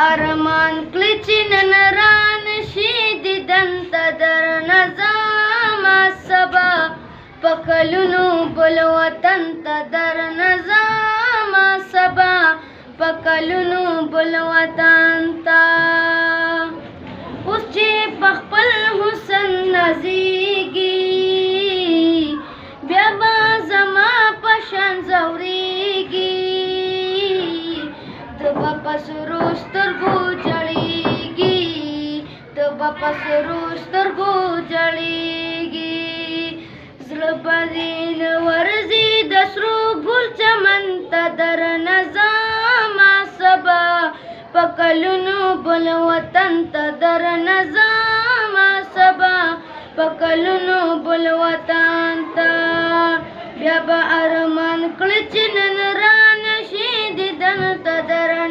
ارمان کړی چې نن رانشي دیدن ته درنه ځمه سبا په کلونو بل وطن ته درنه ځمه سبا په کلونو بل وطن ته اوس چې په خپل حسن نازېږي بیا به زما په شان ځورېږي ته به په سرو سترګو جړېږي ته به په سرو سترګو جړېږي زړه به دې نه ورځي د سرو ګل چمن ته درنه ځمه سبا په کلونو بل وطن ته درنه ځمه سبا په کلونو بل وطن ته بیا به ارمان کړی چې نن رانشي دیدن ته درنه